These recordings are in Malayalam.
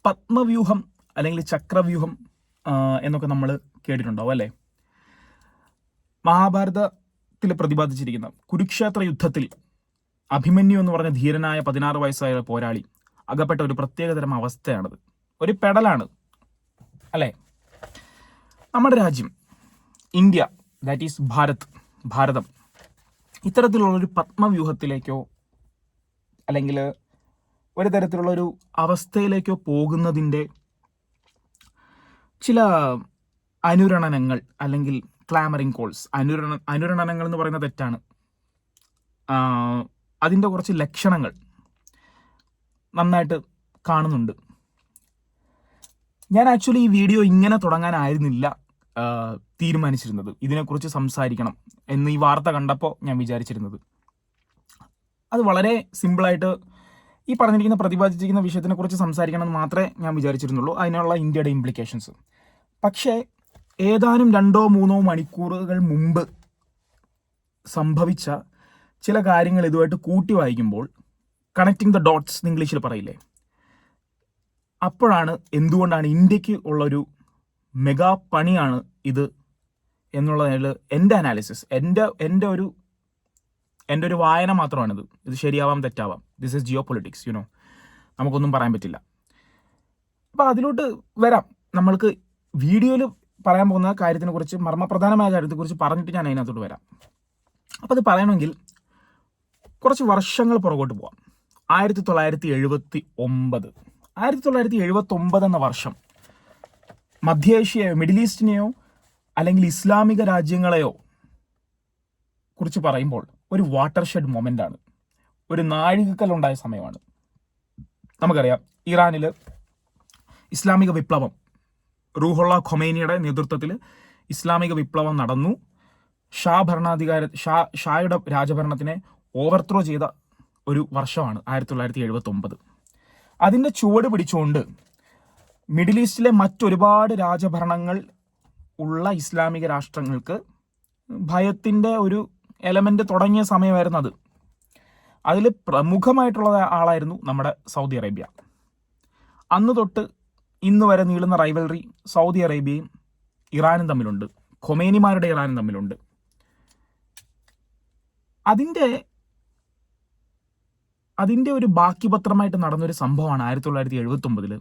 പത്മവ്യൂഹം അല്ലെങ്കിൽ ചക്രവ്യൂഹം എന്നൊക്കെ നമ്മൾ കേട്ടിട്ടുണ്ടാവും അല്ലേ? മഹാഭാരതത്തിൽ പ്രതിപാദിച്ചിരിക്കുന്ന കുരുക്ഷേത്ര യുദ്ധത്തിൽ അഭിമന്യു എന്ന് പറഞ്ഞ ധീരനായ 16 വയസ്സായ പോരാളി അകപ്പെട്ട ഒരു പ്രത്യേകതരം അവസ്ഥയാണത്. ഒരു പെടലാണ് അല്ലേ? നമ്മുടെ രാജ്യം ഇന്ത്യ, ദാറ്റ് ഈസ് ഭാരതം ഇത്തരത്തിലുള്ളൊരു പത്മവ്യൂഹത്തിലേക്കോ അല്ലെങ്കിൽ ഒരു തരത്തിലുള്ളൊരു അവസ്ഥയിലേക്കോ പോകുന്നതിൻ്റെ ചില അനുരണനങ്ങൾ അല്ലെങ്കിൽ ക്ലാമറിങ് കോൾസ്, അനുരണനങ്ങൾ എന്ന് പറയുന്നത് തെറ്റാണ്. അതിൻ്റെ കുറച്ച് ലക്ഷണങ്ങൾ നന്നായിട്ട് കാണുന്നുണ്ട്. ഞാൻ ആക്ച്വലി ഈ വീഡിയോ ഇങ്ങനെ തുടങ്ങാനായിരുന്നില്ല തീരുമാനിച്ചിരുന്നത്. ഇതിനെക്കുറിച്ച് സംസാരിക്കണം എന്ന് ഈ വാർത്ത കണ്ടപ്പോൾ ഞാൻ വിചാരിച്ചിരുന്നത്. അത് വളരെ സിമ്പിളായിട്ട് ഈ പറഞ്ഞിരിക്കുന്ന പ്രതിപാദിച്ചിരിക്കുന്ന വിഷയത്തിനെക്കുറിച്ച് സംസാരിക്കണം എന്ന് മാത്രമേ ഞാൻ വിചാരിച്ചിരുന്നുള്ളൂ, അതിനുള്ള ഇന്ത്യയുടെ ഇംപ്ലിക്കേഷൻസ്. പക്ഷേ ഏതാനും 2-3 മണിക്കൂറുകൾ മുമ്പ് സംഭവിച്ച ചില കാര്യങ്ങൾ ഇതുമായിട്ട് കൂട്ടി വായിക്കുമ്പോൾ കണക്റ്റിംഗ് ദ ഡോട്ട്സ് ഇംഗ്ലീഷിൽ പറയില്ലേ, അപ്പോഴാണ് എന്തുകൊണ്ടാണ് ഇന്ത്യക്ക് ഉള്ളൊരു മെഗാ പണിയാണ് ഇത് എന്നുള്ളതിൽ എൻ്റെ അനാലിസിസ്, എൻ്റെ ഒരു വായന മാത്രമാണിത്. ഇത് ശരിയാവാം തെറ്റാവാം. ദിസ് ഈസ് ജിയോ പൊളിറ്റിക്സ്, നമുക്കൊന്നും പറയാൻ പറ്റില്ല. അപ്പോൾ അതിലോട്ട് വരാം. നമ്മൾക്ക് വീഡിയോയിൽ പറയാൻ പോകുന്ന കാര്യത്തിനെ കുറിച്ച്, മർമ്മപ്രധാനമായ കാര്യത്തെക്കുറിച്ച് പറഞ്ഞിട്ട് ഞാൻ അതിനകത്തോട്ട് വരാം. അപ്പോൾ അത് പറയണമെങ്കിൽ കുറച്ച് വർഷങ്ങൾ പുറകോട്ട് പോവാം. 1979 എന്ന വർഷം മധ്യേഷ്യയോ മിഡിൽ ഈസ്റ്റിനെയോ അല്ലെങ്കിൽ ഇസ്ലാമിക രാജ്യങ്ങളെയോ കുറിച്ച് പറയുമ്പോൾ ഒരു വാട്ടർഷെഡ് മൊമെൻ്റ് ആണ്, ഒരു നാഴികക്കല്ലുണ്ടായ സമയമാണ്. നമുക്കറിയാം, ഇറാനിൽ ഇസ്ലാമിക വിപ്ലവം, റൂഹുള്ള ഖൊമൈനിയുടെ നേതൃത്വത്തിൽ ഇസ്ലാമിക വിപ്ലവം നടന്നു. ഷായുടെ രാജഭരണത്തിനെ ഓവർത്രോ ചെയ്ത ഒരു വർഷമാണ് 1979. അതിൻ്റെ ചുവട് പിടിച്ചുകൊണ്ട് മിഡിൽ ഈസ്റ്റിലെ മറ്റൊരുപാട് രാജഭരണങ്ങൾ ഉള്ള ഇസ്ലാമിക രാഷ്ട്രങ്ങൾക്ക് ഭയത്തിൻ്റെ ഒരു എലമെൻ്റ് തുടങ്ങിയ സമയമായിരുന്നു അത്. അതിൽ പ്രമുഖമായിട്ടുള്ള ആളായിരുന്നു നമ്മുടെ സൗദി അറേബ്യ. അന്ന് തൊട്ട് ഇന്ന് വരെ നീളുന്ന റൈവൽറി സൗദി അറേബ്യയും ഇറാനും തമ്മിലുണ്ട്, ഖൊമേനിമാരുടെ ഇറാനും തമ്മിലുണ്ട്. അതിൻ്റെ ഒരു ബാക്കി പത്രമായിട്ട് നടന്നൊരു സംഭവമാണ് 1979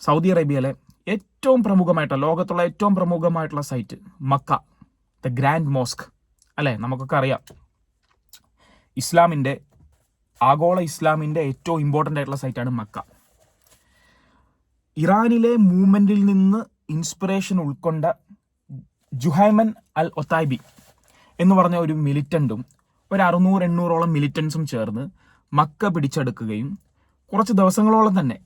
സൗദി അറേബ്യയിലെ ഏറ്റവും പ്രമുഖമായിട്ടുള്ള, ലോകത്തുള്ള ഏറ്റവും പ്രമുഖമായിട്ടുള്ള site Mecca, the grand mosque അല്ലേ? നമുക്കൊക്കെ അറിയാം, ആഗോള ഇസ്ലാമിൻ്റെ ഏറ്റവും ഇമ്പോർട്ടൻ്റ് ആയിട്ടുള്ള സൈറ്റാണ് മക്ക. ഇറാനിലെ മൂവ്മെൻറ്റിൽ നിന്ന് ഇൻസ്പിറേഷൻ ഉൾക്കൊണ്ട ജുഹൈമൻ അൽ ഒത്തായ്ബി എന്ന് പറഞ്ഞ ഒരു മിലിറ്റൻറ്റും ഒരു 600-800ഓളം മിലിറ്റൻസും ചേർന്ന് മക്ക പിടിച്ചെടുക്കുകയും കുറച്ച് ദിവസങ്ങളോളം തന്നെ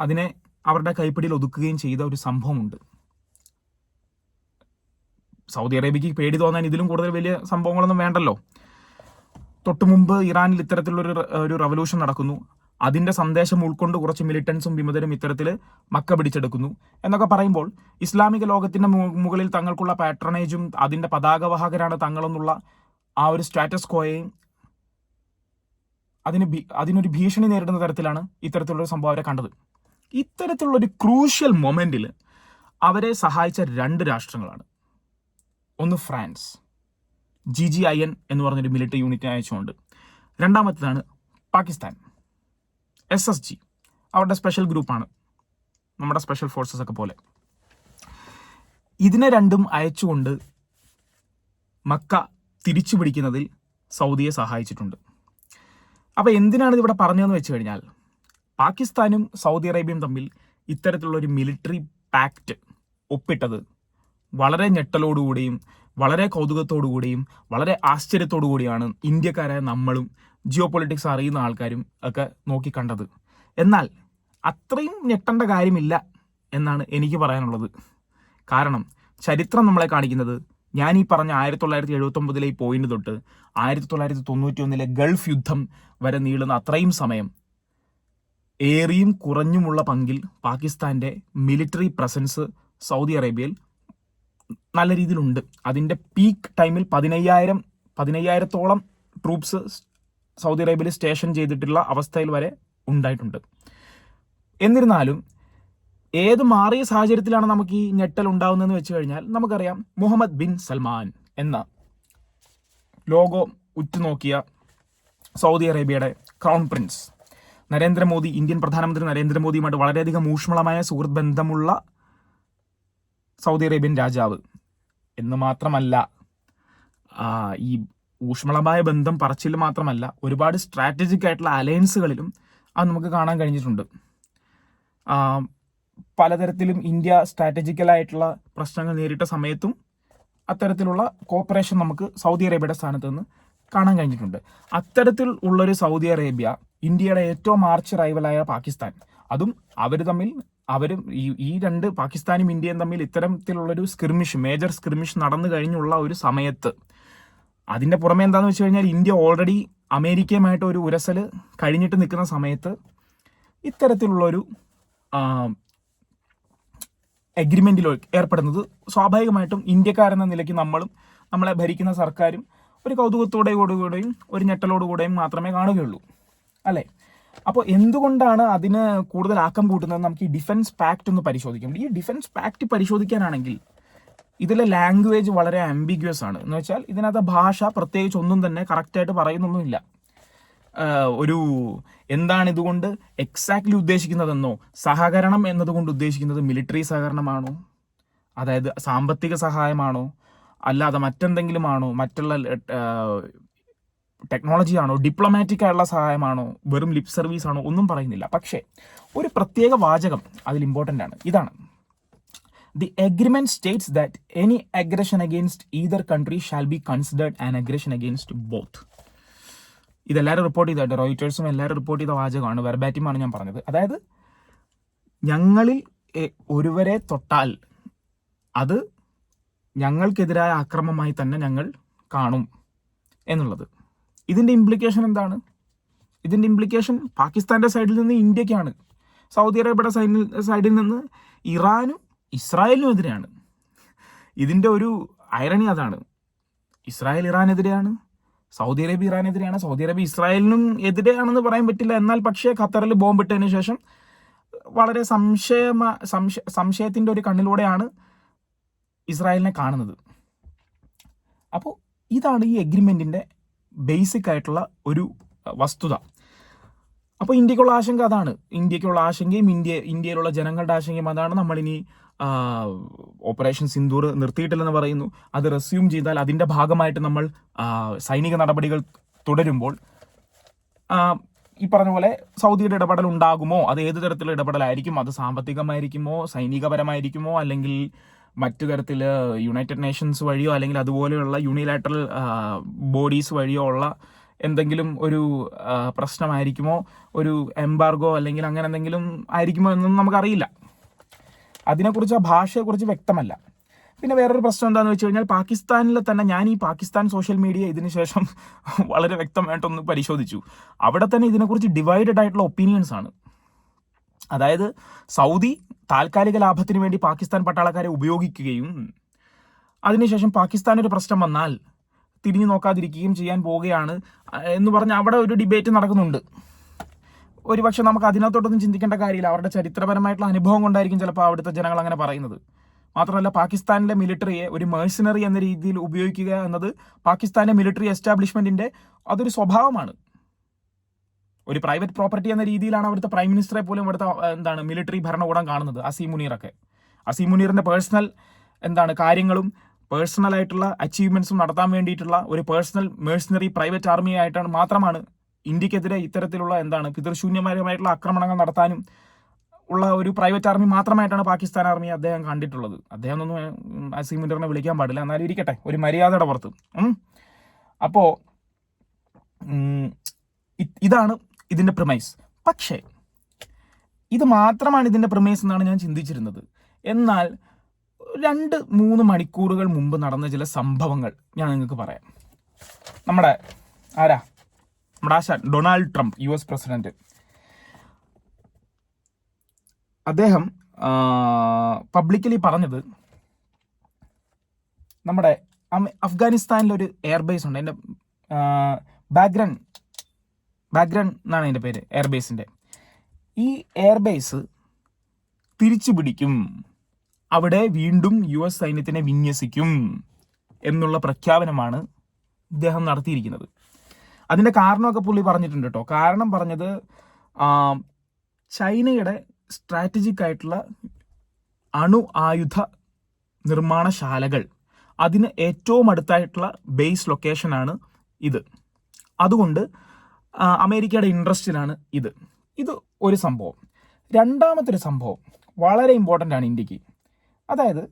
അതിനെ അവരുടെ കൈപ്പിടിയിൽ ഒതുക്കുകയും ചെയ്ത ഒരു സംഭവമുണ്ട്. സൗദി അറേബ്യക്ക് പേടി തോന്നാൻ ഇതിലും കൂടുതൽ വലിയ സംഭവങ്ങളൊന്നും വേണ്ടല്ലോ. തൊട്ടു മുമ്പ് ഇറാനിൽ ഇത്തരത്തിലുള്ളൊരു റവല്യൂഷൻ നടക്കുന്നു. അതിൻ്റെ സന്ദേശം ഉൾക്കൊണ്ട് കുറച്ച് മിലിറ്റൻസും വിമതരും ഇത്തരത്തിൽ മക്ക പിടിച്ചെടുക്കുന്നു എന്നൊക്കെ പറയുമ്പോൾ ഇസ്ലാമിക ലോകത്തിൻ്റെ മുകളിൽ തങ്ങൾക്കുള്ള പാട്രണേജും അതിൻ്റെ പതാകവാഹകരാണ് തങ്ങളെന്നുള്ള ആ ഒരു സ്റ്റാറ്റസ് കോയെയും അതിനൊരു ഭീഷണി നേരിടുന്ന തരത്തിലാണ് ഇത്തരത്തിലുള്ളൊരു സംഭവം അവരെ കണ്ടത്. ഇത്തരത്തിലുള്ളൊരു ക്രൂഷ്യൽ മൊമെൻറ്റിൽ അവരെ സഹായിച്ച 2 രാഷ്ട്രങ്ങളാണ്. ഒന്ന് ഫ്രാൻസ്, GGIN എന്ന് പറഞ്ഞൊരു മിലിറ്ററി യൂണിറ്റിനെ അയച്ചുകൊണ്ട്. രണ്ടാമത്തേതാണ് പാകിസ്ഥാൻ, SSG, അവരുടെ സ്പെഷ്യൽ ഗ്രൂപ്പാണ്, നമ്മുടെ സ്പെഷ്യൽ ഫോഴ്സസ് ഒക്കെ പോലെ. ഇതിനെ രണ്ടും അയച്ചുകൊണ്ട് മക്ക തിരിച്ചു പിടിക്കുന്നതിൽ സൗദിയെ സഹായിച്ചിട്ടുണ്ട്. അപ്പോൾ എന്തിനാണ് ഇതിവിടെ പറഞ്ഞതെന്ന് വെച്ച് കഴിഞ്ഞാൽ, പാകിസ്ഥാനും സൗദി അറേബ്യയും തമ്മിൽ ഇത്തരത്തിലുള്ളൊരു മിലിറ്ററി പാക്റ്റ് ഒപ്പിട്ടത് വളരെ ഞെട്ടലോടുകൂടിയും വളരെ കൗതുകത്തോടുകൂടിയും വളരെ ആശ്ചര്യത്തോടു കൂടിയാണ് ഇന്ത്യക്കാരായ നമ്മളും ജിയോ പൊളിറ്റിക്സ് അറിയുന്ന ആൾക്കാരും ഒക്കെ നോക്കിക്കണ്ടത്. എന്നാൽ അത്രയും ഞെട്ടേണ്ട കാര്യമില്ല എന്നാണ് എനിക്ക് പറയാനുള്ളത്. കാരണം ചരിത്രം നമ്മളെ കാണിക്കുന്നത്, ഞാൻ ഈ പറഞ്ഞ 1979 ഈ പോയിന്റ് തൊട്ട് 1991 ഗൾഫ് യുദ്ധം വരെ നീളുന്ന അത്രയും സമയം ഏറിയും കുറഞ്ഞുമുള്ള പങ്കിൽ പാകിസ്ഥാൻ്റെ മിലിറ്ററി പ്രസൻസ് സൗദി അറേബ്യയിൽ നല്ല രീതിയിലുണ്ട്. അതിൻ്റെ പീക്ക് ടൈമിൽ 15,000-ഓളം ട്രൂപ്സ് സൗദി അറേബ്യയിൽ സ്റ്റേഷൻ ചെയ്തിട്ടുള്ള അവസ്ഥയിൽ വരെ ഉണ്ടായിട്ടുണ്ട്. എന്നിരുന്നാലും ഏത് മാറിയ സാഹചര്യത്തിലാണ് നമുക്ക് ഈ ഞെട്ടൽ ഉണ്ടാകുന്നതെന്ന് വെച്ച് കഴിഞ്ഞാൽ നമുക്കറിയാം, മുഹമ്മദ് ബിൻ സൽമാൻ എന്ന ലോകം ഉറ്റുനോക്കിയ സൗദി അറേബ്യയുടെ ക്രൗൺ പ്രിൻസ് നരേന്ദ്രമോദി, ഇന്ത്യൻ പ്രധാനമന്ത്രി നരേന്ദ്രമോദിയുമായിട്ട് വളരെയധികം ഊഷ്മളമായ സുഹൃത്ത് ബന്ധമുള്ള സൗദി അറേബ്യൻ രാജാവ് എന്ന് മാത്രമല്ല, ഈ ഊഷ്മളമായ ബന്ധം പറച്ചിൽ മാത്രമല്ല, ഒരുപാട് സ്ട്രാറ്റജിക് ആയിട്ടുള്ള അലയൻസുകളിലും അത് നമുക്ക് കാണാൻ കഴിഞ്ഞിട്ടുണ്ട്. പലതരത്തിലും ഇന്ത്യ സ്ട്രാറ്റജിക്കലായിട്ടുള്ള പ്രശ്നങ്ങൾ നേരിട്ട സമയത്തും അത്തരത്തിലുള്ള കോപ്പറേഷൻ നമുക്ക് സൗദി അറേബ്യയുടെ സ്ഥാനത്ത് നിന്ന് കാണാൻ കഴിഞ്ഞിട്ടുണ്ട്. അത്തരത്തിൽ ഉള്ളൊരു സൗദി അറേബ്യ ഇന്ത്യയുടെ ഏറ്റവും ആർച്ച് റൈവലായ പാകിസ്ഥാൻ, അതും അവരും ഈ രണ്ട് പാകിസ്ഥാനും ഇന്ത്യയും തമ്മിൽ ഇത്തരത്തിലുള്ളൊരു മേജർ സ്കിർമിഷ് നടന്നു കഴിഞ്ഞുള്ള ഒരു സമയത്ത്, അതിൻ്റെ പുറമെ എന്താണെന്ന് വെച്ച് കഴിഞ്ഞാൽ ഇന്ത്യ ഓൾറെഡി അമേരിക്കയുമായിട്ട് ഒരു ഉരസൽ കഴിഞ്ഞിട്ട് നിൽക്കുന്ന സമയത്ത് ഇത്തരത്തിലുള്ളൊരു എഗ്രിമെൻറ്റിൽ ഏർപ്പെടുന്നത് സ്വാഭാവികമായിട്ടും ഇന്ത്യക്കാരെന്ന നിലയ്ക്ക് നമ്മളെ ഭരിക്കുന്ന സർക്കാരും ഒരു കൗതുകത്തോടെയും ഒരു ഞെട്ടലോടുകൂടെയും മാത്രമേ കാണുകയുള്ളൂ, അല്ലേ? അപ്പോൾ എന്തുകൊണ്ടാണ് അതിന് കൂടുതൽ ആക്കം കൂട്ടുന്നത്? നമുക്ക് ഈ ഡിഫൻസ് പാക്ട് ഒന്ന് പരിശോധിക്കാം. ഈ ഡിഫൻസ് പാക്ട് പരിശോധിക്കാനാണെങ്കിൽ ഇതിലെ ലാംഗ്വേജ് വളരെ ആംബിഗ്വസ് ആണ്. എന്ന് വെച്ചാൽ ഇതിനകത്ത് ഭാഷ പ്രത്യേകിച്ച് ഒന്നും തന്നെ കറക്റ്റായിട്ട് പറയുന്നൊന്നുമില്ല. എന്താണ് ഇതുകൊണ്ട് എക്സാക്ട്ലി ഉദ്ദേശിക്കുന്നതെന്നോ, സഹകരണം എന്നതുകൊണ്ട് ഉദ്ദേശിക്കുന്നത് മിലിറ്ററി സഹകരണമാണോ, അതായത് സാമ്പത്തിക സഹായമാണോ, അല്ലാതെ മറ്റെന്തെങ്കിലും ആണോ, മറ്റുള്ള ടെക്നോളജി ആണോ, ഡിപ്ലോമാറ്റിക് ആയിട്ടുള്ള സഹായമാണോ, വെറും ലിപ് സർവീസ് ആണോ, ഒന്നും പറയുന്നില്ല. പക്ഷേ ഒരു പ്രത്യേക വാചകം അതിൽ ഇമ്പോർട്ടൻ്റ് ആണ്. ഇതാണ്: The agreement states that any aggression against either country shall be considered an aggression against both. ഇതെല്ലാവരും റിപ്പോർട്ട് ചെയ്തിട്ട്, റോയിറ്റേഴ്സും എല്ലാവരും റിപ്പോർട്ട് ചെയ്ത വാചകമാണ്, വെർബാറ്റിമാണ് ഞാൻ പറഞ്ഞത്. അതായത് ഞങ്ങളിൽ ഒരുവരെ തൊട്ടാൽ അത് ഞങ്ങൾക്കെതിരായ ആക്രമണമായി തന്നെ ഞങ്ങൾ കാണും എന്നുള്ളത്. ഇതിൻ്റെ ഇംപ്ലിക്കേഷൻ എന്താണ്? ഇതിൻ്റെ ഇംപ്ലിക്കേഷൻ പാകിസ്ഥാൻ്റെ സൈഡിൽ നിന്ന് ഇന്ത്യക്കാണ്, സൗദി അറേബ്യയുടെ സൈഡിൽ നിന്ന് ഇറാനും ഇസ്രായേലിനും എതിരെയാണ്. ഇതിൻ്റെ ഒരു ഐറണി അതാണ്. ഇസ്രായേൽ ഇറാനെതിരെയാണ്, സൗദി അറേബ്യ ഇറാനെതിരെയാണ്, സൗദി അറേബ്യ ഇസ്രായേലിനും എതിരെയാണെന്ന് പറയാൻ പറ്റില്ല. എന്നാൽ പക്ഷേ ഖത്തറിൽ ബോംബിട്ടതിന് ശേഷം വളരെ സംശയത്തിൻ്റെ ഒരു കണ്ണിലൂടെയാണ് ഇസ്രായേലിനെ കാണുന്നത്. അപ്പോൾ ഇതാണ് ഈ എഗ്രിമെൻറ്റിൻ്റെ ബേസിക് ആയിട്ടുള്ള ഒരു വസ്തുത. അപ്പോൾ ഇന്ത്യക്കുള്ള ആശങ്ക അതാണ്. ഇന്ത്യക്കുള്ള ആശങ്കയും ഇന്ത്യയിലുള്ള ജനങ്ങളുടെ ആശങ്കയും അതാണ്. നമ്മളിനി ഓപ്പറേഷൻ സിന്ദൂർ നിർത്തിയിട്ടില്ലെന്ന് പറയുന്നു. അത് റെസ്യൂം ചെയ്താൽ അതിൻ്റെ ഭാഗമായിട്ട് നമ്മൾ സൈനിക നടപടികൾ തുടരുമ്പോൾ ഈ പറഞ്ഞ പോലെ സൗദിയുടെ ഇടപെടൽ ഉണ്ടാകുമോ? അത് ഏത് തരത്തിലുള്ള ഇടപെടലായിരിക്കും? അത് സാമ്പത്തികമായിരിക്കുമോ, സൈനികപരമായിരിക്കുമോ, അല്ലെങ്കിൽ മറ്റു തരത്തിൽ യുണൈറ്റഡ് നേഷൻസ് വഴിയോ അല്ലെങ്കിൽ അതുപോലെയുള്ള യൂണിലാറ്ററൽ ബോഡീസ് വഴിയോ ഉള്ള എന്തെങ്കിലും ഒരു പ്രശ്നമായിരിക്കുമോ, ഒരു എംബാർഗോ അല്ലെങ്കിൽ അങ്ങനെ എന്തെങ്കിലും ആയിരിക്കുമോ എന്നൊന്നും നമുക്കറിയില്ല. അതിനെക്കുറിച്ച് ആ ഭാഷയെക്കുറിച്ച് വ്യക്തമല്ല. പിന്നെ വേറൊരു പ്രശ്നം എന്താണെന്ന് വെച്ച് കഴിഞ്ഞാൽ, പാകിസ്ഥാനിൽ തന്നെ ഞാൻ ഈ പാകിസ്ഥാൻ സോഷ്യൽ മീഡിയ ഇതിന് ശേഷം വളരെ വ്യക്തമായിട്ടൊന്ന് പരിശോധിച്ചു. അവിടെ തന്നെ ഇതിനെക്കുറിച്ച് ഡിവൈഡഡ് ആയിട്ടുള്ള ഒപ്പീനിയൻസ് ആണ്. അതായത് സൗദി താൽക്കാലിക ലാഭത്തിന് വേണ്ടി പാകിസ്ഥാൻ പട്ടാളക്കാരെ ഉപയോഗിക്കുകയും അതിനുശേഷം പാകിസ്ഥാൻ ഒരു പ്രശ്നം വന്നാൽ തിരിഞ്ഞു നോക്കാതിരിക്കുകയും ചെയ്യാൻ പോവുകയാണ് എന്ന് പറഞ്ഞ് അവിടെ ഒരു ഡിബേറ്റ് നടക്കുന്നുണ്ട്. ഒരുപക്ഷെ നമുക്ക് അതിനകത്തോട്ടൊന്നും ചിന്തിക്കേണ്ട കാര്യമില്ല. അവരുടെ ചരിത്രപരമായിട്ടുള്ള അനുഭവം കൊണ്ടായിരിക്കും ചിലപ്പോൾ അവിടുത്തെ ജനങ്ങൾ അങ്ങനെ പറയുന്നത്. മാത്രമല്ല, പാകിസ്ഥാനിലെ മിലിറ്ററിയെ ഒരു മേഴ്സിനറി എന്ന രീതിയിൽ ഉപയോഗിക്കുക എന്നത് പാകിസ്ഥാന്റെ മിലിറ്ററി എസ്റ്റാബ്ലിഷ്മെന്റിന്റെ അതൊരു സ്വഭാവമാണ്. ഒരു പ്രൈവറ്റ് പ്രോപ്പർട്ടി എന്ന രീതിയിലാണ് അവിടുത്തെ പ്രൈം മിനിസ്റ്ററെ പോലും ഇവിടുത്തെ മിലിറ്ററി ഭരണകൂടം കാണുന്നത്. അസീം മുനീറിന്റെ പേഴ്സണൽ കാര്യങ്ങളും പേഴ്സണൽ ആയിട്ടുള്ള അച്ചീവ്മെന്റ്സും നടത്താൻ വേണ്ടിയിട്ടുള്ള ഒരു പേഴ്സണൽ മേഴ്സിനറി പ്രൈവറ്റ് ആർമി ആയിട്ടാണ് മാത്രമാണ് ഇന്ത്യക്കെതിരെ ഇത്തരത്തിലുള്ള പിതൃശൂന്യമായിട്ടുള്ള ആക്രമണങ്ങൾ നടത്താനും ഉള്ള ഒരു പ്രൈവറ്റ് ആർമി മാത്രമായിട്ടാണ് പാകിസ്ഥാൻ ആർമി അദ്ദേഹം കണ്ടിട്ടുള്ളത്. അദ്ദേഹം ഒന്നും അസീം മുനീറിനെ വിളിക്കാൻ പാടില്ല, എന്നാലും ഇരിക്കട്ടെ, ഒരു മര്യാദയുടെ പുറത്ത്. അപ്പോൾ ഇതാണ് ഇതിൻ്റെ പ്രിമൈസ്. പക്ഷേ ഇത് മാത്രമാണ് ഇതിൻ്റെ പ്രിമൈസ് എന്നാണ് ഞാൻ ചിന്തിച്ചിരുന്നത്. എന്നാൽ 2-3 മണിക്കൂറുകൾ മുമ്പ് നടന്ന ചില സംഭവങ്ങൾ ഞാൻ നിങ്ങൾക്ക് പറയാം. നമ്മുടെ ഡൊണാൾഡ് ട്രംപ്, US പ്രസിഡന്റ്, അദ്ദേഹം പബ്ലിക്കലി പറഞ്ഞത്, നമ്മുടെ അഫ്ഗാനിസ്ഥാനിലൊരു എയർബേസ് ഉണ്ട്, അതിൻ്റെ ബാഗ്രൺ എന്നാണ് അതിൻ്റെ പേര്, എയർബേസിൻ്റെ. ഈ എയർബേസ് തിരിച്ചു പിടിക്കും, അവിടെ വീണ്ടും US സൈന്യത്തിനെ വിന്യസിക്കും എന്നുള്ള പ്രഖ്യാപനമാണ് ഇദ്ദേഹം നടത്തിയിരിക്കുന്നത്. അതിൻ്റെ കാരണമൊക്കെ പുള്ളി പറഞ്ഞിട്ടുണ്ട് കേട്ടോ. കാരണം പറഞ്ഞത് ചൈനയുടെ സ്ട്രാറ്റജിക് ആയിട്ടുള്ള ആയുധ നിർമ്മാണശാലകൾ, അതിന് ഏറ്റവും അടുത്തായിട്ടുള്ള ബേസ് ലൊക്കേഷനാണ് ഇത്. അതുകൊണ്ട് അമേരിക്കയുടെ ഇൻട്രസ്റ്റിലാണ് ഇത് ഒരു സംഭവം. രണ്ടാമത്തെ ഒരു സംഭവം വളരെ ഇമ്പോർട്ടൻ്റ് ആണ് ഇന്ത്യക്ക്. അതായത്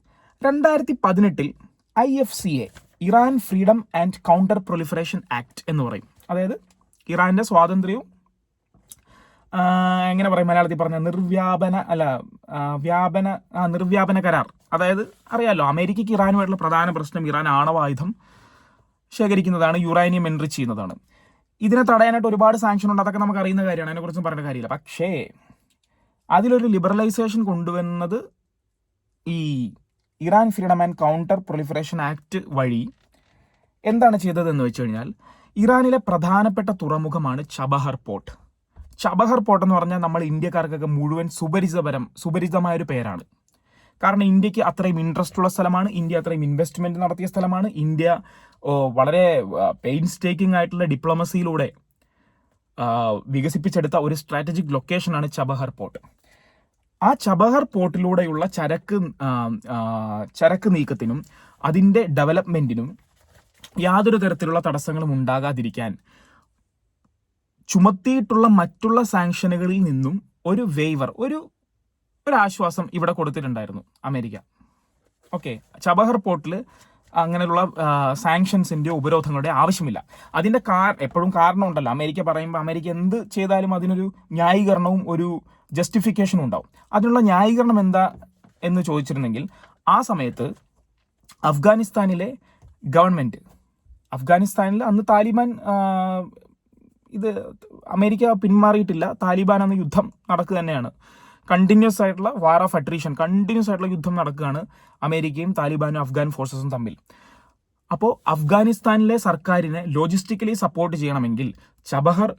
2018 IFCA, Iran freedom and counter proliferation act എന്ന് പറയും. അതായത് ഇറാൻ്റെ സ്വാതന്ത്ര്യവും എങ്ങനെ പറയും മലയാളത്തിൽ പറഞ്ഞ നിർവ്യാപന കരാർ. അതായത് അറിയാലോ, അമേരിക്കയ്ക്ക് ഇറാനുമായിട്ടുള്ള പ്രധാന പ്രശ്നം ഇറാൻ ആണവായുധം ശേഖരിക്കുന്നതാണ്, യുറേനിയം എൻറിച്ച് ചെയ്യുന്നതാണ്. ഇതിനെ തടയാനായിട്ട് ഒരുപാട് സാങ്ഷൻ ഉണ്ട്, അതൊക്കെ നമുക്ക് അറിയുന്ന കാര്യമാണ്, അതിനെക്കുറിച്ചും പറയേണ്ട കാര്യമില്ല. പക്ഷേ അതിലൊരു ലിബറലൈസേഷൻ കൊണ്ടുവന്നത് ഈ Iran freedom and counter proliferation act വഴി എന്താണ് ചെയ്തതെന്ന് വെച്ച് കഴിഞ്ഞാൽ, ഇറാനിലെ പ്രധാനപ്പെട്ട തുറമുഖമാണ് ചബഹർ പോർട്ട്. ചബഹർ പോർട്ട് എന്ന് പറഞ്ഞാൽ നമ്മൾ ഇന്ത്യക്കാർക്കൊക്കെ മുഴുവൻ സുപരിചിതമായൊരു പേരാണ്. കാരണം ഇന്ത്യക്ക് അത്രയും ഇൻട്രസ്റ്റ് ഉള്ള സ്ഥലമാണ്, ഇന്ത്യ അത്രയും ഇൻവെസ്റ്റ്മെന്റ് നടത്തിയ സ്ഥലമാണ്. ഇന്ത്യ വളരെ പെയിൻസ്റ്റേക്കിംഗ് ആയിട്ടുള്ള ഡിപ്ലോമസിയിലൂടെ വികസിപ്പിച്ചെടുത്ത ഒരു സ്ട്രാറ്റജിക് ലൊക്കേഷനാണ് ചബഹർ പോർട്ട്. ആ ചബഹർ പോർട്ടിലൂടെയുള്ള ചരക്ക് നീക്കത്തിനും അതിൻ്റെ ഡെവലപ്മെന്റിനും യാതൊരു തരത്തിലുള്ള തടസ്സങ്ങളും ഉണ്ടാകാതിരിക്കാൻ ചുമത്തിയിട്ടുള്ള മറ്റുള്ള സാങ്ഷനുകളിൽ നിന്നും ഒരു വേവർ, ഒരു ആശ്വാസം ഇവിടെ കൊടുത്തിട്ടുണ്ടായിരുന്നു അമേരിക്ക. ഓക്കെ, ചബഹർ പോർട്ടിൽ അങ്ങനെയുള്ള സാങ്ഷൻസിൻ്റെ ഉപരോധങ്ങളുടെ ആവശ്യമില്ല. അതിൻ്റെ എപ്പോഴും കാരണം ഉണ്ടല്ലോ. അമേരിക്ക പറയുമ്പോൾ അമേരിക്ക എന്ത് ചെയ്താലും അതിനൊരു ന്യായീകരണവും ഒരു ജസ്റ്റിഫിക്കേഷനും ഉണ്ടാവും. അതിനുള്ള ന്യായീകരണം എന്താ എന്ന് ചോദിച്ചിരുന്നെങ്കിൽ, ആ സമയത്ത് അഫ്ഗാനിസ്ഥാനിലെ ഗവൺമെൻറ്, അഫ്ഗാനിസ്ഥാനിൽ അന്ന് താലിബാൻ, ഇത് അമേരിക്ക പിന്മാറിയിട്ടില്ല, താലിബാൻ അന്ന് യുദ്ധം നടക്കുക തന്നെയാണ്. കണ്ടിന്യൂസ് ആയിട്ടുള്ള വാർ ഓഫ് അട്രീഷൻ, കണ്ടിന്യൂസ് ആയിട്ടുള്ള യുദ്ധം നടക്കുകയാണ് അമേരിക്കയും താലിബാനും അഫ്ഗാൻ ഫോഴ്സസും തമ്മിൽ. അപ്പോൾ അഫ്ഗാനിസ്ഥാനിലെ സർക്കാരിനെ ലോജിസ്റ്റിക്കലി സപ്പോർട്ട് ചെയ്യണമെങ്കിൽ ചബഹർ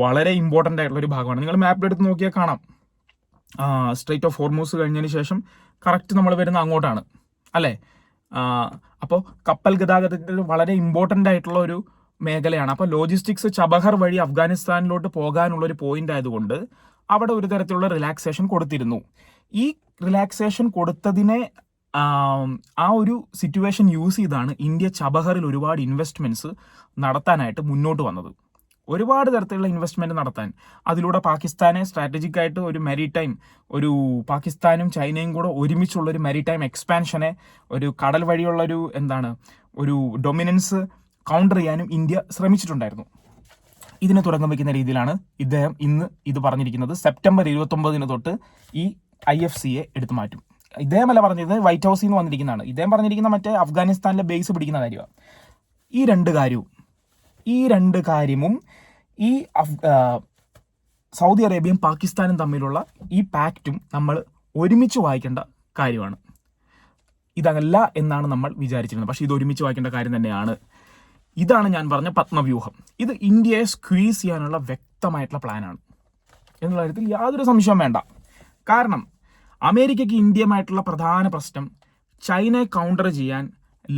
വളരെ ഇമ്പോർട്ടൻ്റ് ആയിട്ടുള്ള ഒരു ഭാഗമാണ്. നിങ്ങൾ മാപ്പിലെടുത്ത് നോക്കിയാൽ കാണാം, സ്ട്രെയിറ്റ് ഓഫ് ഹോർമൂസ് കഴിഞ്ഞതിന് ശേഷം കറക്റ്റ് നമ്മൾ വരുന്ന അങ്ങോട്ടാണ് അല്ലേ. അപ്പോൾ കപ്പൽ ഗതാഗതത്തിൽ വളരെ ഇമ്പോർട്ടൻ്റ് ആയിട്ടുള്ള ഒരു മേഖലയാണ്. അപ്പോൾ ലോജിസ്റ്റിക്സ് ചബഹർ വഴി അഫ്ഗാനിസ്ഥാനിലോട്ട് പോകാനുള്ള ഒരു പോയിന്റ് ആയതുകൊണ്ട് അവിടെ ഒരു തരത്തിലുള്ള റിലാക്സേഷൻ കൊടുത്തിരുന്നു. ഈ റിലാക്സേഷൻ കൊടുത്തതിനെ ആ ഒരു സിറ്റുവേഷൻ യൂസ് ചെയ്താണ് ഇന്ത്യ ചബഹറിൽ ഒരുപാട് ഇൻവെസ്റ്റ്മെന്റ്സ് നടത്താനായിട്ട് മുന്നോട്ട് വന്നത്. ഒരുപാട് തരത്തിലുള്ള ഇൻവെസ്റ്റ്മെന്റ് നടത്താൻ, അതിലൂടെ പാകിസ്ഥാനെ സ്ട്രാറ്റജിക് ആയിട്ട് ഒരു പാകിസ്ഥാനും ചൈനയും കൂടെ ഒരുമിച്ചുള്ള ഒരു മാരിടൈം എക്സ്പാൻഷനെ, ഒരു കടൽ വഴിയുള്ള ഒരു ഡൊമിനൻസ് കൗണ്ടർ ചെയ്യാനും ഇന്ത്യ ശ്രമിച്ചിട്ടുണ്ടായിരുന്നു. ഇതിന് തുടക്കം വയ്ക്കുന്ന രീതിയിലാണ് ഇദ്ദേഹം ഇന്ന് ഇത് പറഞ്ഞിരിക്കുന്നത്. സെപ്റ്റംബർ 29 തൊട്ട് ഈ IFCA എടുത്തു മാറ്റും. ഇദ്ദേഹമല്ല പറഞ്ഞത്, വൈറ്റ് ഹൗസിൽ നിന്ന് വന്നിരിക്കുന്നതാണ്. ഇദ്ദേഹം പറഞ്ഞിരിക്കുന്ന മറ്റേ അഫ്ഗാനിസ്ഥാനിലെ ബേസ് പിടിക്കുന്ന കാര്യമാണ്. ഈ രണ്ട് കാര്യവും ഈ സൗദി അറേബ്യയും പാകിസ്ഥാനും തമ്മിലുള്ള ഈ പാക്റ്റും നമ്മൾ ഒരുമിച്ച് വായിക്കേണ്ട കാര്യമാണ്. ഇതല്ല എന്നാണ് നമ്മൾ വിചാരിച്ചിരുന്നത്, പക്ഷേ ഇത് ഒരുമിച്ച് വായിക്കേണ്ട കാര്യം തന്നെയാണ്. ഇതാണ് ഞാൻ പറഞ്ഞ പത്മവ്യൂഹം. ഇത് ഇന്ത്യയെ സ്ക്വീസ് ചെയ്യാനുള്ള വ്യക്തമായിട്ടുള്ള പ്ലാനാണ് എന്നുള്ള കാര്യത്തിൽ യാതൊരു സംശയവും വേണ്ട. കാരണം അമേരിക്കയ്ക്ക് ഇന്ത്യയുമായിട്ടുള്ള പ്രധാന പ്രശ്നം ചൈനയെ കൗണ്ടർ ചെയ്യാൻ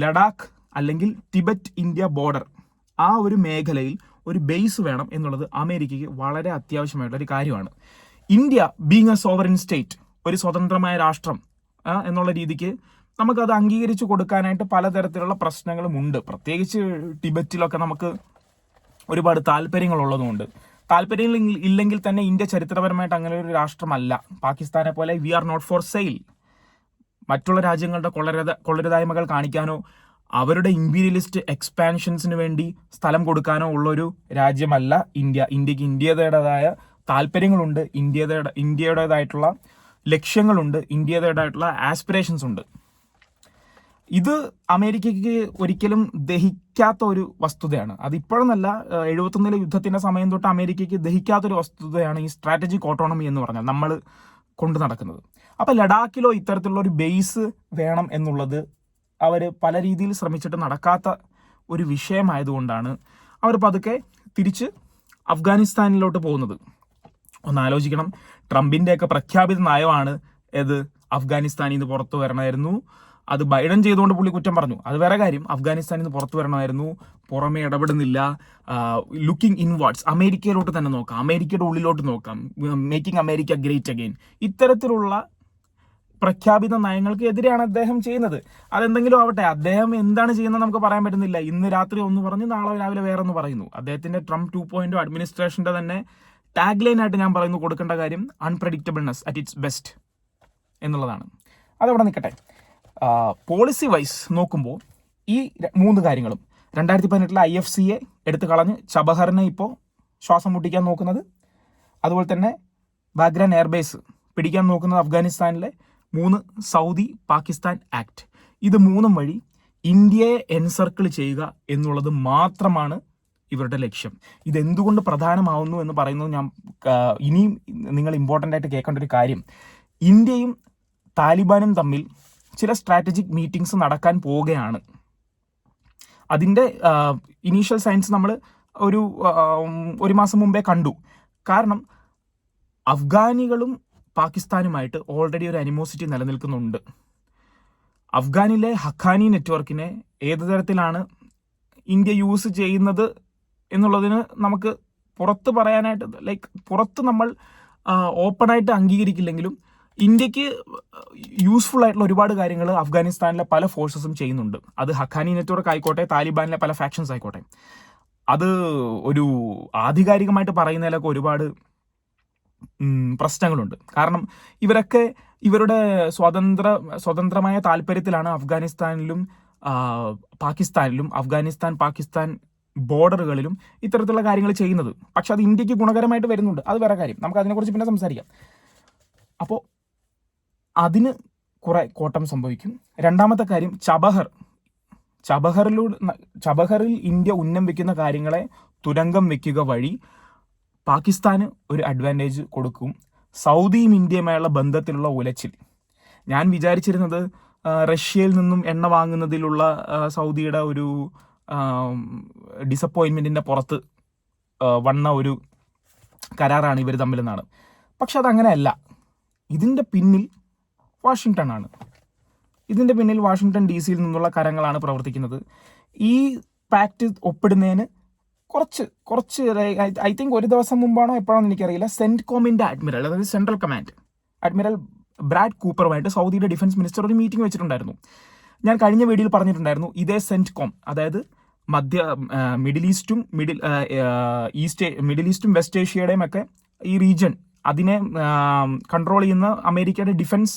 ലഡാക്ക് അല്ലെങ്കിൽ ടിബറ്റ് ഇന്ത്യ ബോർഡർ, ആ ഒരു മേഖലയിൽ ഒരു ബേസ് വേണം എന്നുള്ളത് അമേരിക്കയ്ക്ക് വളരെ അത്യാവശ്യമായിട്ടുള്ള ഒരു കാര്യമാണ്. India being A sovereign state, ഒരു സ്വതന്ത്രമായ രാഷ്ട്രം എന്നുള്ള രീതിക്ക് നമുക്കത് അംഗീകരിച്ചു കൊടുക്കാനായിട്ട് പലതരത്തിലുള്ള പ്രശ്നങ്ങളും ഉണ്ട്. പ്രത്യേകിച്ച് ടിബറ്റിലൊക്കെ നമുക്ക് ഒരുപാട് താല്പര്യങ്ങളുള്ളതുകൊണ്ട്, താല്പര്യങ്ങൾ ഇല്ലെങ്കിൽ തന്നെ ഇന്ത്യ ചരിത്രപരമായിട്ട് അങ്ങനെ ഒരു രാഷ്ട്രമല്ല. പാകിസ്ഥാനെ പോലെ we are not for sale. മറ്റുള്ള രാജ്യങ്ങളുടെ കൊള്ളരുതായ്മകൾ കാണിക്കാനോ അവരുടെ ഇമ്പീരിയലിസ്റ്റ് എക്സ്പാൻഷൻസിന് വേണ്ടി സ്ഥലം കൊടുക്കാനോ ഉള്ളൊരു രാജ്യമല്ല ഇന്ത്യ. ഇന്ത്യക്ക് ഇന്ത്യയുടേതായ താല്പര്യങ്ങളുണ്ട്, ഇന്ത്യയുടേതായിട്ടുള്ള ലക്ഷ്യങ്ങളുണ്ട്, ഇന്ത്യയുടേതായിട്ടുള്ള ആസ്പിറേഷൻസ് ഉണ്ട്. ഇത് അമേരിക്കയ്ക്ക് ഒരിക്കലും ദഹിക്കാത്ത ഒരു വസ്തുതയാണ്. അതിപ്പോഴെന്നല്ല, 71 യുദ്ധത്തിന്റെ സമയം തൊട്ട് അമേരിക്കയ്ക്ക് ദഹിക്കാത്തൊരു വസ്തുതയാണ് ഈ സ്ട്രാറ്റജിക് ഓട്ടോണമി എന്ന് പറഞ്ഞാൽ നമ്മൾ കൊണ്ടു നടക്കുന്നത്. അപ്പം ലഡാക്കിലോ ഇത്തരത്തിലുള്ള ഒരു ബേസ് വേണം എന്നുള്ളത് അവർ പല രീതിയിൽ ശ്രമിച്ചിട്ട് നടക്കാത്ത ഒരു വിഷയമായതുകൊണ്ടാണ് അവർ പതുക്കെ തിരിച്ച് അഫ്ഗാനിസ്ഥാനിലോട്ട് പോകുന്നത്. ഒന്ന് ആലോചിക്കണം. ട്രംപിൻ്റെയൊക്കെ പ്രഖ്യാപിത നയമാണ് ഏത് അഫ്ഗാനിസ്ഥാനിൽ നിന്ന് പുറത്തു വരണമായിരുന്നു. അത് ബൈഡൻ ചെയ്തുകൊണ്ട് പുള്ളി കുറ്റം പറഞ്ഞു, അത് വേറെ കാര്യം. അഫ്ഗാനിസ്ഥാനിൽ നിന്ന് പുറത്തു വരണമായിരുന്നു, പുറമെ ഇടപെടുന്നില്ല, ലുക്കിംഗ് ഇൻവാർഡ്സ്, അമേരിക്കയിലോട്ട് തന്നെ നോക്കാം, അമേരിക്കയുടെ ഉള്ളിലോട്ട് നോക്കാം, മേക്കിംഗ് അമേരിക്ക ഗ്രേറ്റ് അഗെയിൻ. ഇത്തരത്തിലുള്ള പ്രഖ്യാപിത നയങ്ങൾക്ക് എതിരെയാണ് അദ്ദേഹം ചെയ്യുന്നത്. അതെന്തെങ്കിലും ആവട്ടെ, അദ്ദേഹം എന്താണ് ചെയ്യുന്നത് നമുക്ക് പറയാൻ പറ്റുന്നില്ല. ഇന്ന് രാത്രി ഒന്ന് പറഞ്ഞ് നാളെ രാവിലെ വേറെ ഒന്ന് പറയുന്നു. അദ്ദേഹത്തിന്റെ ട്രംപ് 2.0 അഡ്മിനിസ്ട്രേഷന്റെ തന്നെ ടാഗ് ലൈൻ ആയിട്ട് ഞാൻ പറയുന്നു കൊടുക്കേണ്ട കാര്യം അൺപ്രഡിക്റ്റബിൾനെസ് അറ്റ് ഇറ്റ്സ് ബെസ്റ്റ് എന്നുള്ളതാണ്. അതവിടെ നിൽക്കട്ടെ. പോളിസി വൈസ് നോക്കുമ്പോൾ ഈ 3 കാര്യങ്ങളും 2018 IFCയെ എടുത്തു കളഞ്ഞ് ചബഹറിനെ ഇപ്പോൾ ശ്വാസം മുട്ടിക്കാൻ നോക്കുന്നത്, അതുപോലെ തന്നെ ബാഗ്രാൻ എയർബേസ് പിടിക്കാൻ നോക്കുന്നത് അഫ്ഗാനിസ്ഥാനിലെ 3 സൗദി പാകിസ്ഥാൻ ആക്ട്, ഇത് 3 വഴി ഇന്ത്യയെ എൻസർക്കിൾ ചെയ്യുക എന്നുള്ളത് മാത്രമാണ് ഇവരുടെ ലക്ഷ്യം. ഇതെന്തുകൊണ്ട് പ്രധാനമാവുന്നു എന്ന് പറയുന്നത് ഞാൻ ഇനിയും നിങ്ങൾ ഇമ്പോർട്ടൻ്റ് ആയിട്ട് കേൾക്കേണ്ട ഒരു കാര്യം, ഇന്ത്യയും താലിബാനും തമ്മിൽ ചില സ്ട്രാറ്റജിക് മീറ്റിംഗ്സ് നടക്കാൻ പോവുകയാണ്. അതിൻ്റെ ഇനീഷ്യൽ സയൻസ് നമ്മൾ ഒരു മാസം മുമ്പേ കണ്ടു. കാരണം അഫ്ഗാനികളും പാകിസ്ഥാനുമായിട്ട് ഓൾറെഡി ഒരു അനിമോസിറ്റി നിലനിൽക്കുന്നുണ്ട്. അഫ്ഗാനിലെ ഹഖാനി നെറ്റ്വർക്കിനെ ഏത് തരത്തിലാണ് ഇന്ത്യ യൂസ് ചെയ്യുന്നത് എന്നുള്ളതിന് നമുക്ക് പുറത്ത് പറയാനായിട്ട്, പുറത്ത് നമ്മൾ ഓപ്പണായിട്ട് അംഗീകരിക്കില്ലെങ്കിലും ഇന്ത്യക്ക് യൂസ്ഫുൾ ആയിട്ടുള്ള ഒരുപാട് കാര്യങ്ങൾ അഫ്ഗാനിസ്ഥാനിലെ പല ഫോഴ്സസും ചെയ്യുന്നുണ്ട്. അത് ഹഖാനി നെറ്റ്വർക്ക് ആയിക്കോട്ടെ, താലിബാനിലെ പല ഫാക്ഷൻസ് ആയിക്കോട്ടെ. അത് ഒരു ആധികാരികമായിട്ട് പറയുന്നതിലൊക്കെ ഒരുപാട് പ്രശ്നങ്ങളുണ്ട്. കാരണം ഇവരൊക്കെ ഇവരുടെ സ്വതന്ത്രമായ താല്പര്യത്തിലാണ് അഫ്ഗാനിസ്ഥാനിലും പാകിസ്ഥാനിലും പാകിസ്ഥാൻ ബോർഡറുകളിലും ഇത്തരത്തിലുള്ള കാര്യങ്ങൾ ചെയ്യുന്നത്. പക്ഷെ അത് ഇന്ത്യക്ക് ഗുണകരമായിട്ട് വരുന്നുണ്ട്, അത് വേറെ കാര്യം. നമുക്ക് അതിനെക്കുറിച്ച് പിന്നെ സംസാരിക്കാം. അപ്പോൾ അതിന് കുറെ കോട്ടം സംഭവിക്കും. രണ്ടാമത്തെ കാര്യം, ചബഹറിൽ ഇന്ത്യ ഉന്നം വെക്കുന്ന കാര്യങ്ങളെ തുരങ്കം വെക്കുക വഴി പാകിസ്ഥാന് ഒരു അഡ്വാൻറ്റേജ് കൊടുക്കും. സൗദിയും ഇന്ത്യയുമായുള്ള ബന്ധത്തിലുള്ള ഉലച്ചിൽ, ഞാൻ വിചാരിച്ചിരുന്നത് റഷ്യയിൽ നിന്നും എണ്ണ വാങ്ങുന്നതിലുള്ള സൗദിയുടെ ഒരു ഡിസപ്പോയിൻമെൻറ്റിൻ്റെ പുറത്ത് വന്ന ഒരു കരാറാണ് ഇവർ തമ്മിലെന്നാണ്. പക്ഷെ അതങ്ങനെയല്ല. ഇതിൻ്റെ പിന്നിൽ വാഷിങ്ടൺ ആണ്. ഇതിൻ്റെ പിന്നിൽ വാഷിങ്ടൺ DC നിന്നുള്ള കരങ്ങളാണ് പ്രവർത്തിക്കുന്നത്. ഈ പാക്റ്റ് ഒപ്പിടുന്നതിന് കുറച്ച് ഐ തിങ്ക് ഒരു ദിവസം മുമ്പാണോ എപ്പോഴാണെന്ന് എനിക്കറിയില്ല, സെൻറ്റ്കോമിൻ്റെ അഡ്മിറൽ, അതായത് സെൻട്രൽ കമാൻഡ് അഡ്മിറൽ ബ്രാഡ് കൂപ്പറുമായിട്ട് സൗദിയുടെ ഡിഫൻസ് മിനിസ്റ്റർ ഒരു മീറ്റിംഗ് വെച്ചിട്ടുണ്ടായിരുന്നു. ഞാൻ കഴിഞ്ഞ വീഡിയോയിൽ പറഞ്ഞിട്ടുണ്ടായിരുന്നു, ഇതേ സെൻറ്റ്കോം, അതായത് മിഡിൽ ഈസ്റ്റും വെസ്റ്റ് ഏഷ്യയുടെയും ഒക്കെ ഈ റീജിയൻ, അതിനെ കൺട്രോൾ ചെയ്യുന്ന അമേരിക്കയുടെ ഡിഫൻസ്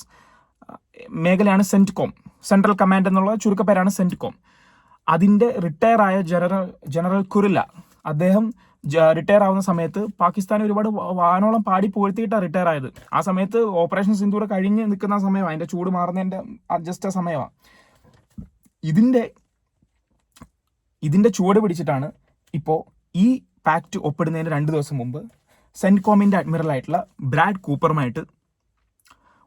മേഖലയാണ് സെൻറ്റ്കോം. സെൻട്രൽ കമാൻഡ് എന്നുള്ള ചുരുക്കപ്പേരാണ് സെൻറ്റ്കോം. അതിൻ്റെ റിട്ടയർ ആയ ജനറൽ കുറില്ല, അദ്ദേഹം റിട്ടയർ ആവുന്ന സമയത്ത് പാകിസ്ഥാനെ ഒരുപാട് വാനോളം പാടി പുകഴ്ത്തിയിട്ടാണ് റിട്ടയർ ആയത്. ആ സമയത്ത് ഓപ്പറേഷൻ സിന്ദൂർ കഴിഞ്ഞ് നിൽക്കുന്ന സമയമാണ്, അതിൻ്റെ ചൂട് മാറുന്നതിൻ്റെ ജസ്റ്റ് സമയമാണ്. ഇതിൻ്റെ ചുവട് പിടിച്ചിട്ടാണ് ഇപ്പോൾ ഈ പാക്റ്റ് ഒപ്പിടുന്നതിന് 2 ദിവസം മുമ്പ് സെൻറ്റ്കോമിൻ്റെ അഡ്മിറൽ ആയിട്ടുള്ള ബ്രാഡ് കൂപ്പറുമായിട്ട്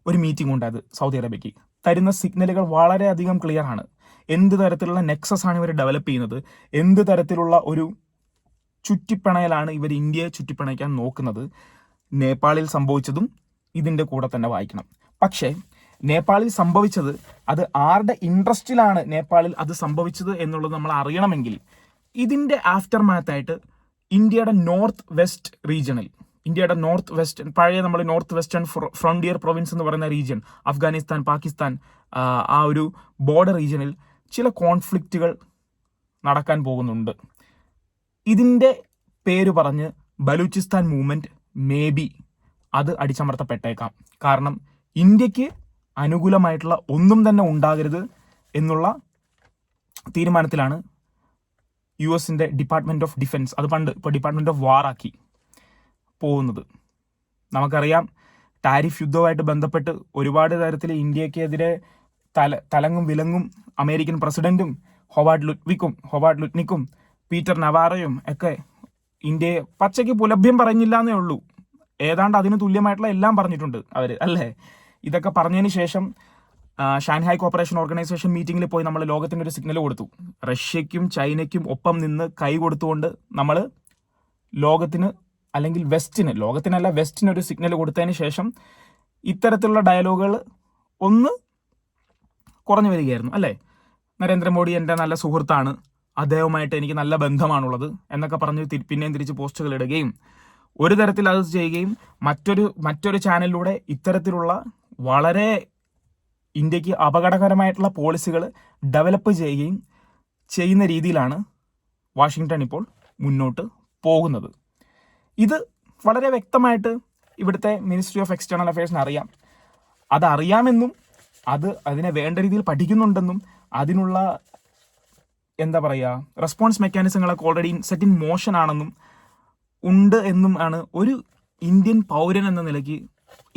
ഒരു മീറ്റിംഗ് ഉണ്ടായത്. സൗദി അറേബ്യയ്ക്ക് തരുന്ന സിഗ്നലുകൾ വളരെയധികം ക്ലിയർ ആണ്. എന്ത് തരത്തിലുള്ള നെക്സസ് ആണ് ഇവർ ഡെവലപ്പ് ചെയ്യുന്നത്, എന്ത് തരത്തിലുള്ള ഒരു ചുറ്റിപ്പിണയലാണ് ഇവർ ഇന്ത്യയെ ചുറ്റിപ്പിണയ്ക്കാൻ നോക്കുന്നത്. നേപ്പാളിൽ സംഭവിച്ചതും ഇതിൻ്റെ കൂടെ തന്നെ വായിക്കണം. പക്ഷേ നേപ്പാളിൽ സംഭവിച്ചത്, അത് ആരുടെ ഇൻട്രസ്റ്റിലാണ് നേപ്പാളിൽ അത് സംഭവിച്ചത് എന്നുള്ളത് നമ്മൾ അറിയണമെങ്കിൽ ഇതിൻ്റെ ആഫ്റ്റർ മാത്തായിട്ട് ഇന്ത്യയുടെ നോർത്ത് വെസ്റ്റ് റീജിയണിൽ, ഇന്ത്യയുടെ നോർത്ത് വെസ്റ്റ്, പഴയ നമ്മൾ നോർത്ത് വെസ്റ്റേൺ ഫ്രോണ്ടിയർ പ്രൊവിൻസ് എന്ന് പറയുന്ന റീജിയൻ, അഫ്ഗാനിസ്ഥാൻ പാകിസ്ഥാൻ ആ ഒരു ബോർഡർ റീജിയനിൽ ചില കോൺഫ്ലിക്റ്റുകൾ നടക്കാൻ പോകുന്നുണ്ട്. ഇതിൻ്റെ പേര് പറഞ്ഞ് ബലൂചിസ്ഥാൻ മൂവ്മെൻറ്റ് മേ ബി അത് അടിച്ചമർത്തപ്പെട്ടേക്കാം. കാരണം ഇന്ത്യക്ക് അനുകൂലമായിട്ടുള്ള ഒന്നും തന്നെ ഉണ്ടാകരുത് എന്നുള്ള തീരുമാനത്തിലാണ് US ഡിപ്പാർട്ട്മെൻറ്റ് ഓഫ് ഡിഫൻസ്, അത് പണ്ട് ഇപ്പോൾ ഡിപ്പാർട്ട്മെൻറ്റ് ഓഫ് വാർ ആക്കി പോകുന്നത്. നമുക്കറിയാം, ടാരിഫ് യുദ്ധവുമായിട്ട് ബന്ധപ്പെട്ട് ഒരുപാട് തരത്തിൽ ഇന്ത്യക്കെതിരെ തലങ്ങും വിലങ്ങും അമേരിക്കൻ പ്രസിഡന്റും ഹൊവാർഡ് ലുട്നിക്കും പീറ്റർ നവാറോയും ഒക്കെ ഇന്ത്യയെ പച്ചയ്ക്ക് പുലഭ്യം പറഞ്ഞില്ല എന്നേ ഉള്ളൂ, ഏതാണ്ട് അതിന് തുല്യമായിട്ടുള്ള എല്ലാം പറഞ്ഞിട്ടുണ്ട് അവർ, അല്ലേ? ഇതൊക്കെ പറഞ്ഞതിന് ശേഷം ഷാൻഹായ് കോപ്പറേഷൻ ഓർഗനൈസേഷൻ മീറ്റിങ്ങിൽ പോയി നമ്മൾ ലോകത്തിന് ഒരു സിഗ്നൽ കൊടുത്തു. റഷ്യയ്ക്കും ചൈനയ്ക്കും ഒപ്പം നിന്ന് കൈ കൊടുത്തുകൊണ്ട് നമ്മൾ ലോകത്തിന് അല്ലെങ്കിൽ വെസ്റ്റിന്, ലോകത്തിനല്ല വെസ്റ്റിന് ഒരു സിഗ്നൽ കൊടുത്തതിന് ശേഷം ഇത്തരത്തിലുള്ള ഡയലോഗുകൾ ഒന്ന് കുറഞ്ഞു വരികയായിരുന്നു അല്ലേ. നരേന്ദ്രമോദി എൻ്റെ നല്ല സുഹൃത്താണ്, അദ്ദേഹവുമായിട്ട് എനിക്ക് നല്ല ബന്ധമാണുള്ളത് എന്നൊക്കെ പറഞ്ഞ് പിന്നെയും തിരിച്ച് പോസ്റ്റുകൾ ഇടുകയും ഒരു തരത്തിൽ അത് ചെയ്യുകയും മറ്റൊരു ചാനലിലൂടെ ഇത്തരത്തിലുള്ള വളരെ ഇന്ത്യക്ക് അപകടകരമായിട്ടുള്ള പോളിസികൾ ഡെവലപ്പ് ചെയ്യുന്ന രീതിയിലാണ് വാഷിങ്ടൺ ഇപ്പോൾ മുന്നോട്ട് പോകുന്നത്. ഇത് വളരെ വ്യക്തമായിട്ട് ഇവിടുത്തെ മിനിസ്ട്രി ഓഫ് എക്സ്റ്റേണൽ അഫയേഴ്സിന് അറിയാം. അതറിയാമെന്നും അതിനെ വേണ്ട രീതിയിൽ പഠിക്കുന്നുണ്ടെന്നും അതിനുള്ള റെസ്പോൺസ് മെക്കാനിസങ്ങളൊക്കെ ഓൾറെഡി സെറ്റ് ഇൻ മോഷൻ ആണെന്നും ഉണ്ട് എന്നും ആണ് ഒരു ഇന്ത്യൻ പൗരൻ എന്ന നിലയ്ക്ക്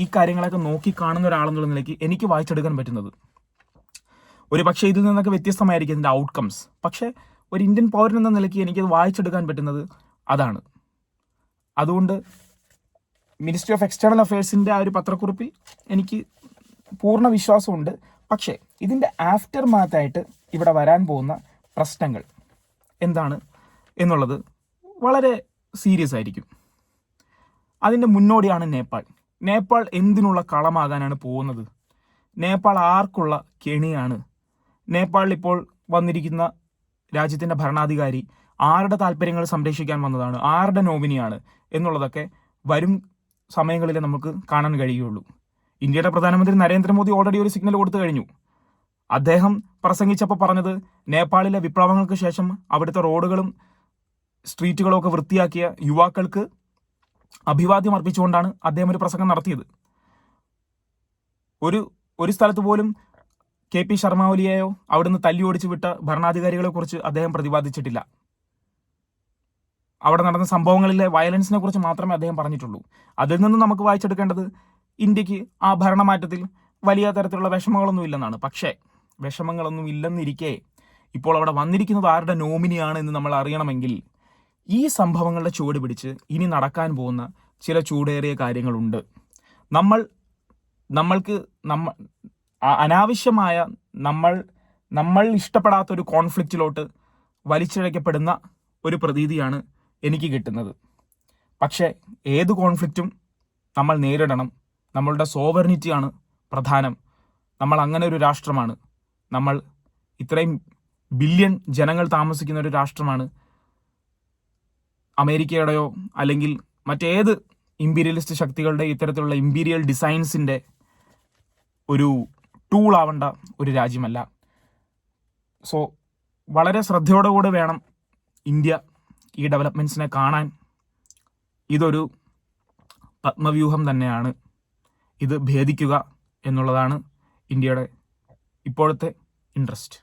ഈ കാര്യങ്ങളൊക്കെ നോക്കി കാണുന്ന ഒരാളെന്നുള്ള നിലയ്ക്ക് എനിക്ക് വായിച്ചെടുക്കാൻ പറ്റുന്നത്. ഒരു പക്ഷേ ഇതിൽ നിന്നൊക്കെ വ്യത്യസ്തമായിരിക്കും ഇതിൻ്റെ ഔട്ട്കംസ്. പക്ഷേ ഒരു ഇന്ത്യൻ പൗരൻ എന്ന നിലയ്ക്ക് എനിക്കത് വായിച്ചെടുക്കാൻ പറ്റുന്നത് അതാണ്. അതുകൊണ്ട് മിനിസ്ട്രി ഓഫ് എക്സ്റ്റേണൽ അഫയേഴ്സിൻ്റെ ആ ഒരു പത്രക്കുറിപ്പിൽ എനിക്ക് പൂർണ്ണ വിശ്വാസമുണ്ട്. പക്ഷേ ഇതിൻ്റെ ആഫ്റ്റർ മാത്തായിട്ട് ഇവിടെ വരാൻ പോകുന്ന പ്രശ്നങ്ങൾ എന്താണ് എന്നുള്ളത് വളരെ സീരിയസ് ആയിരിക്കും. അതിൻ്റെ മുന്നോടിയാണ് നേപ്പാൾ എന്തിനുള്ള കളമാകാനാണ് പോകുന്നത്? നേപ്പാൾ ആർക്കുള്ള കെണിയാണ്? നേപ്പാളിൽ ഇപ്പോൾ വന്നിരിക്കുന്ന രാജ്യത്തിൻ്റെ ഭരണാധികാരി ആരുടെ താല്പര്യങ്ങൾ സംരക്ഷിക്കാൻ വന്നതാണ്, ആരുടെ നോമിനിയാണ് എന്നുള്ളതൊക്കെ വരും സമയങ്ങളിൽ നമുക്ക് കാണാൻ കഴിയുള്ളൂ. ഇന്ത്യയുടെ പ്രധാനമന്ത്രി നരേന്ദ്രമോദി ഓൾറെഡി ഒരു സിഗ്നൽ കൊടുത്തു കഴിഞ്ഞു. അദ്ദേഹം പ്രസംഗിച്ചപ്പോൾ പറഞ്ഞത് നേപ്പാളിലെ വിപ്ലവങ്ങൾക്ക് ശേഷം അവിടുത്തെ റോഡുകളും സ്ട്രീറ്റുകളും ഒക്കെ വൃത്തിയാക്കിയ യുവാക്കൾക്ക് അഭിവാദ്യം അർപ്പിച്ചുകൊണ്ടാണ് അദ്ദേഹം ഒരു പ്രസംഗം നടത്തിയത്. ഒരു സ്ഥലത്ത് പോലും KP ശർമ്മ ഒലിയെയോ അവിടുന്ന് തല്ലി ഓടിച്ചു വിട്ട ഭരണാധികാരികളെ കുറിച്ച് അദ്ദേഹം പ്രതിപാദിച്ചിട്ടില്ല. അവിടെ നടന്ന സംഭവങ്ങളിലെ വയലൻസിനെ കുറിച്ച് മാത്രമേ അദ്ദേഹം പറഞ്ഞിട്ടുള്ളൂ. അതിൽ നിന്ന് നമുക്ക് വായിച്ചെടുക്കേണ്ടത് ഇന്ത്യക്ക് ആ ഭരണമാറ്റത്തിൽ വലിയ തരത്തിലുള്ള വിഷമങ്ങളൊന്നും ഇല്ലെന്നാണ്. പക്ഷേ വിഷമങ്ങളൊന്നും ഇല്ലെന്നിരിക്കെ ഇപ്പോൾ അവിടെ വന്നിരിക്കുന്നത് ആരുടെ നോമിനിയാണ് എന്ന് നമ്മൾ അറിയണമെങ്കിൽ ഈ സംഭവങ്ങളുടെ ചുവട് പിടിച്ച് ഇനി നടക്കാൻ പോകുന്ന ചില ചൂടേറിയ കാര്യങ്ങളുണ്ട്. നമ്മൾക്ക് അനാവശ്യമായ നമ്മൾ ഇഷ്ടപ്പെടാത്തൊരു കോൺഫ്ലിക്റ്റിലോട്ട് വലിച്ചിഴക്കപ്പെടുന്ന ഒരു പ്രതീതിയാണ് എനിക്ക് കിട്ടുന്നത്. പക്ഷേ ഏത് കോൺഫ്ലിക്റ്റും നമ്മൾ നേരിടണം. നമ്മളുടെ സോവറിനിറ്റിയാണ് പ്രധാനം. നമ്മൾ അങ്ങനെ ഒരു രാഷ്ട്രമാണ്. നമ്മൾ ഇത്രയും ബില്യൺ ജനങ്ങൾ താമസിക്കുന്ന ഒരു രാഷ്ട്രമാണ്. അമേരിക്കയുടെയോ അല്ലെങ്കിൽ മറ്റേത് ഇമ്പീരിയലിസ്റ്റ് ശക്തികളുടെ ഇത്തരത്തിലുള്ള ഇമ്പീരിയൽ ഡിസൈൻസിൻ്റെ ഒരു ടൂൾ ആവേണ്ട ഒരു രാജ്യമല്ല. സോ വളരെ ശ്രദ്ധയോടുകൂടി വേണം ഇന്ത്യ ഈ ഡെവലപ്മെൻറ്റ്സിനെ കാണാൻ. ഇതൊരു പത്മവ്യൂഹം തന്നെയാണ്. ഇത് ഭേദിക്കുക എന്നുള്ളതാണ് ഇന്ത്യയുടെ ഇപ്പോഴത്തെ ഇൻട്രസ്റ്റ്.